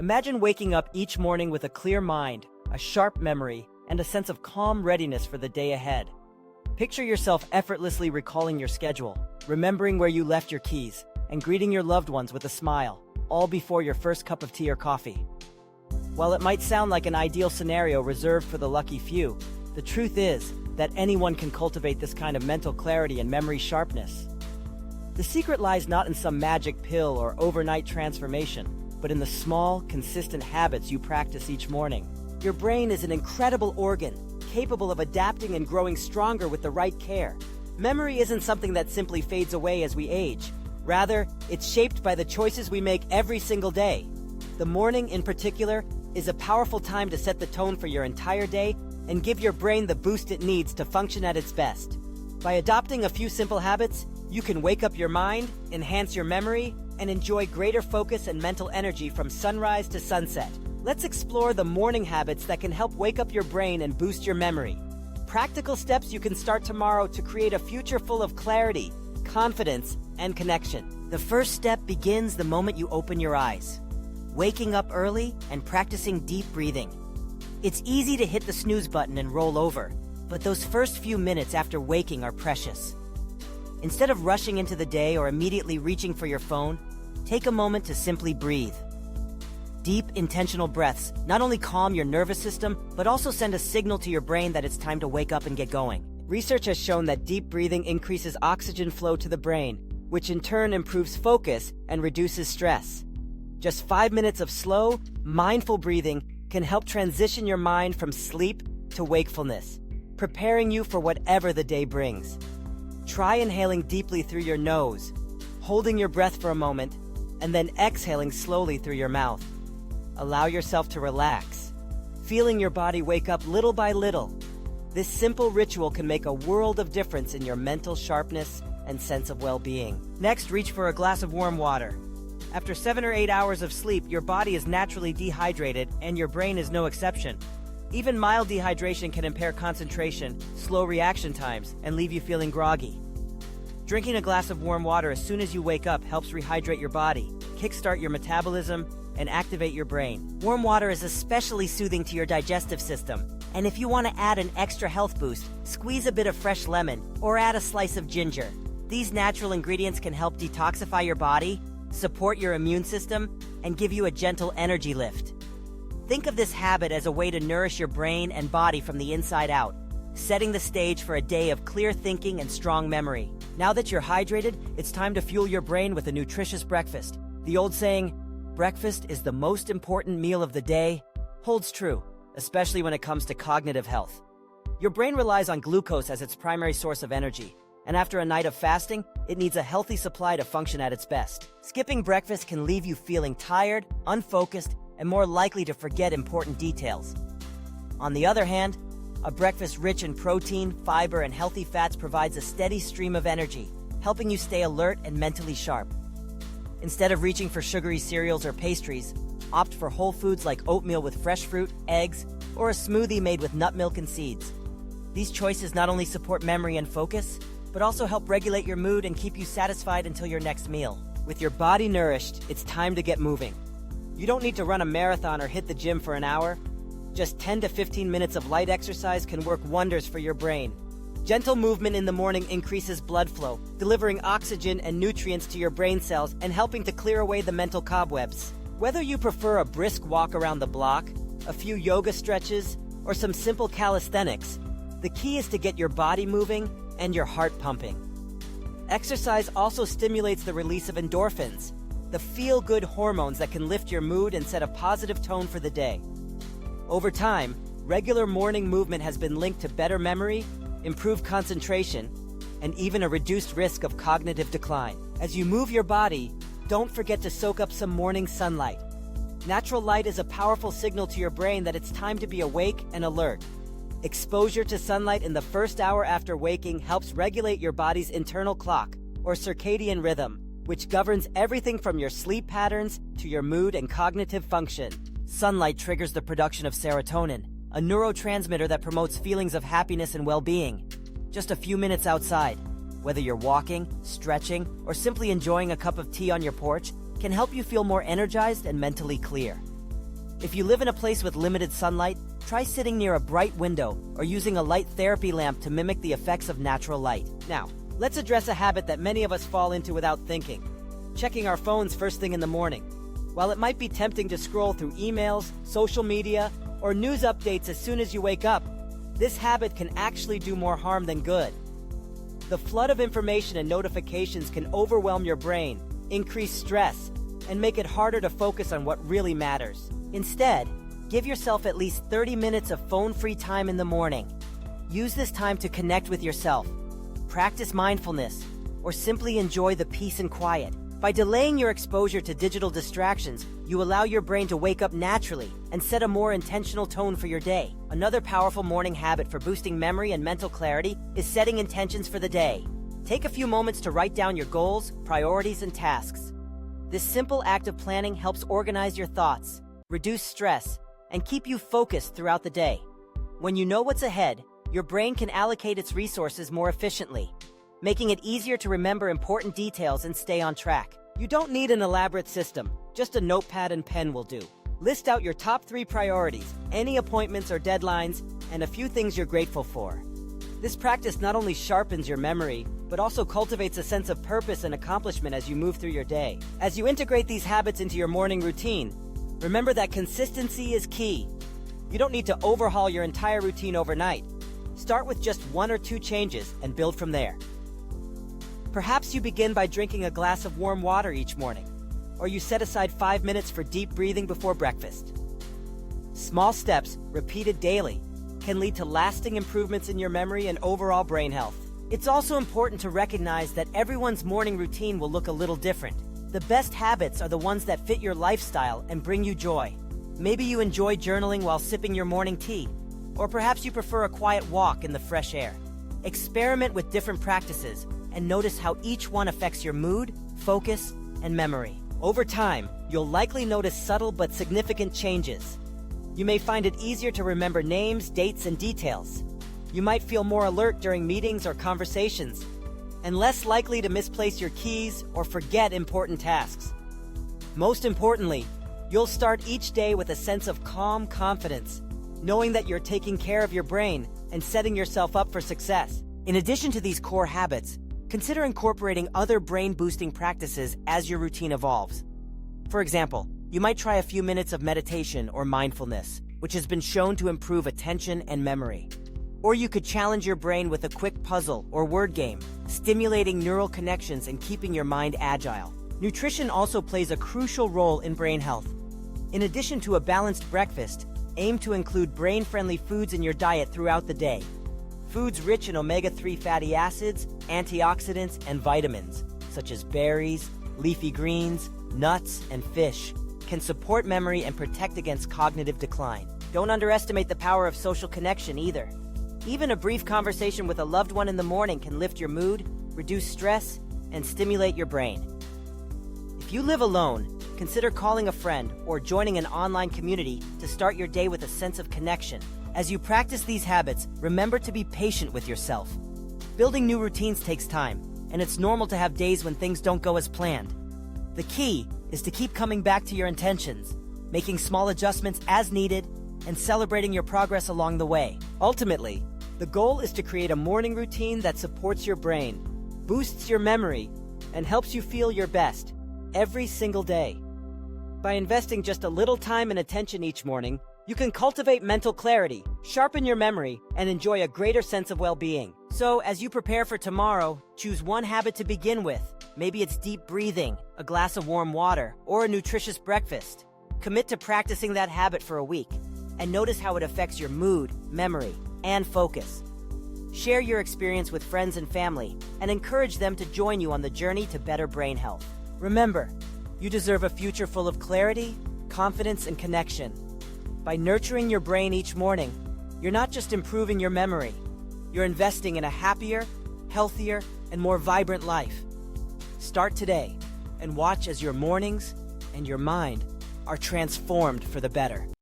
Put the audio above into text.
Imagine waking up each morning with a clear mind, a sharp memory, and a sense of calm readiness for the day ahead. Picture yourself effortlessly recalling your schedule, remembering where you left your keys, and greeting your loved ones with a smile, all before your first cup of tea or coffee. While it might sound like an ideal scenario reserved for the lucky few, the truth is that anyone can cultivate this kind of mental clarity and memory sharpness. The secret lies not in some magic pill or overnight transformation, but in the small, consistent habits you practice each morning. Your brain is an incredible organ, capable of adapting and growing stronger with the right care. Memory isn't something that simply fades away as we age. Rather, it's shaped by the choices we make every single day. The morning, in particular, is a powerful time to set the tone for your entire day and give your brain the boost it needs to function at its best. By adopting a few simple habits, you can wake up your mind, enhance your memory, and enjoy greater focus and mental energy from sunrise to sunset. Let's explore the morning habits that can help wake up your brain and boost your memory. Practical steps you can start tomorrow to create a future full of clarity, confidence, and connection. The first step begins the moment you open your eyes. Waking up early and practicing deep breathing. It's easy to hit the snooze button and roll over, but those first few minutes after waking are precious. Instead of rushing into the day or immediately reaching for your phone, take a moment to simply breathe. Deep, intentional breaths not only calm your nervous system, but also send a signal to your brain that it's time to wake up and get going. Research has shown that deep breathing increases oxygen flow to the brain, which in turn improves focus and reduces stress. Just 5 minutes of slow, mindful breathing can help transition your mind from sleep to wakefulness, preparing you for whatever the day brings. Try inhaling deeply through your nose, holding your breath for a moment, and then exhaling slowly through your mouth. Allow yourself to relax, feeling your body wake up little by little. This simple ritual can make a world of difference in your mental sharpness and sense of well-being. Next, reach for a glass of warm water. After 7 or 8 hours of sleep, your body is naturally dehydrated, and your brain is no exception. Even mild dehydration can impair concentration, slow reaction times, and leave you feeling groggy. Drinking a glass of warm water as soon as you wake up helps rehydrate your body, kickstart your metabolism, and activate your brain. Warm water is especially soothing to your digestive system, and if you want to add an extra health boost, squeeze a bit of fresh lemon or add a slice of ginger. These natural ingredients can help detoxify your body, support your immune system, and give you a gentle energy lift. Think of this habit as a way to nourish your brain and body from the inside out, setting the stage for a day of clear thinking and strong memory. Now that you're hydrated, it's time to fuel your brain with a nutritious breakfast. The old saying, "Breakfast is the most important meal of the day," holds true, especially when it comes to cognitive health. Your brain relies on glucose as its primary source of energy, and after a night of fasting, it needs a healthy supply to function at its best. Skipping breakfast can leave you feeling tired, unfocused, and more likely to forget important details. On the other hand, a breakfast rich in protein, fiber, and healthy fats provides a steady stream of energy, helping you stay alert and mentally sharp. Instead of reaching for sugary cereals or pastries, opt for whole foods like oatmeal with fresh fruit, eggs, or a smoothie made with nut milk and seeds. These choices not only support memory and focus, but also help regulate your mood and keep you satisfied until your next meal. With your body nourished, it's time to get moving. You don't need to run a marathon or hit the gym for an hour. Just 10 to 15 minutes of light exercise can work wonders for your brain. Gentle movement in the morning increases blood flow, delivering oxygen and nutrients to your brain cells and helping to clear away the mental cobwebs. Whether you prefer a brisk walk around the block, a few yoga stretches, or some simple calisthenics, the key is to get your body moving and your heart pumping. Exercise also stimulates the release of endorphins, the feel-good hormones that can lift your mood and set a positive tone for the day. Over time, regular morning movement has been linked to better memory, improved concentration, and even a reduced risk of cognitive decline. As you move your body, don't forget to soak up some morning sunlight. Natural light is a powerful signal to your brain that it's time to be awake and alert. Exposure to sunlight in the first hour after waking helps regulate your body's internal clock, or circadian rhythm, which governs everything from your sleep patterns to your mood and cognitive function. Sunlight triggers the production of serotonin, a neurotransmitter that promotes feelings of happiness and well-being. Just a few minutes outside, whether you're walking, stretching, or simply enjoying a cup of tea on your porch, can help you feel more energized and mentally clear. If you live in a place with limited sunlight, try sitting near a bright window or using a light therapy lamp to mimic the effects of natural light. Now, let's address a habit that many of us fall into without thinking: checking our phones first thing in the morning. While it might be tempting to scroll through emails, social media, or news updates as soon as you wake up, this habit can actually do more harm than good. The flood of information and notifications can overwhelm your brain, increase stress, and make it harder to focus on what really matters. Instead, give yourself at least 30 minutes of phone-free time in the morning. Use this time to connect with yourself, practice mindfulness, or simply enjoy the peace and quiet. By delaying your exposure to digital distractions, you allow your brain to wake up naturally and set a more intentional tone for your day. Another powerful morning habit for boosting memory and mental clarity is setting intentions for the day. Take a few moments to write down your goals, priorities, and tasks. This simple act of planning helps organize your thoughts, reduce stress, and keep you focused throughout the day. When you know what's ahead, your brain can allocate its resources more efficiently, making it easier to remember important details and stay on track. You don't need an elaborate system, just a notepad and pen will do. List out your top 3 priorities, any appointments or deadlines, and a few things you're grateful for. This practice not only sharpens your memory, but also cultivates a sense of purpose and accomplishment as you move through your day. As you integrate these habits into your morning routine, remember that consistency is key. You don't need to overhaul your entire routine overnight. Start with just 1 or 2 changes and build from there. Perhaps you begin by drinking a glass of warm water each morning, or you set aside 5 minutes for deep breathing before breakfast. Small steps, repeated daily, can lead to lasting improvements in your memory and overall brain health. It's also important to recognize that everyone's morning routine will look a little different. The best habits are the ones that fit your lifestyle and bring you joy. Maybe you enjoy journaling while sipping your morning tea, or perhaps you prefer a quiet walk in the fresh air. Experiment with different practices and notice how each one affects your mood, focus, and memory. Over time, you'll likely notice subtle but significant changes. You may find it easier to remember names, dates, and details. You might feel more alert during meetings or conversations, and less likely to misplace your keys or forget important tasks. Most importantly, you'll start each day with a sense of calm confidence, knowing that you're taking care of your brain and setting yourself up for success. In addition to these core habits, consider incorporating other brain-boosting practices as your routine evolves. For example, you might try a few minutes of meditation or mindfulness, which has been shown to improve attention and memory. Or you could challenge your brain with a quick puzzle or word game, stimulating neural connections and keeping your mind agile. Nutrition also plays a crucial role in brain health. In addition to a balanced breakfast, aim to include brain-friendly foods in your diet throughout the day. Foods rich in omega-3 fatty acids, antioxidants, and vitamins, such as berries, leafy greens, nuts, and fish, can support memory and protect against cognitive decline. Don't underestimate the power of social connection either. Even a brief conversation with a loved one in the morning can lift your mood, reduce stress, and stimulate your brain. If you live alone, consider calling a friend or joining an online community to start your day with a sense of connection. As you practice these habits, remember to be patient with yourself. Building new routines takes time, and it's normal to have days when things don't go as planned. The key is to keep coming back to your intentions, making small adjustments as needed, and celebrating your progress along the way. Ultimately, the goal is to create a morning routine that supports your brain, boosts your memory, and helps you feel your best every single day. By investing just a little time and attention each morning, you can cultivate mental clarity, sharpen your memory, and enjoy a greater sense of well-being. So, as you prepare for tomorrow, choose one habit to begin with. Maybe it's deep breathing, a glass of warm water, or a nutritious breakfast. Commit to practicing that habit for a week, and notice how it affects your mood, memory, and focus. Share your experience with friends and family, and encourage them to join you on the journey to better brain health. Remember, you deserve a future full of clarity, confidence, and connection. By nurturing your brain each morning, you're not just improving your memory, you're investing in a happier, healthier, and more vibrant life. Start today, and watch as your mornings and your mind are transformed for the better.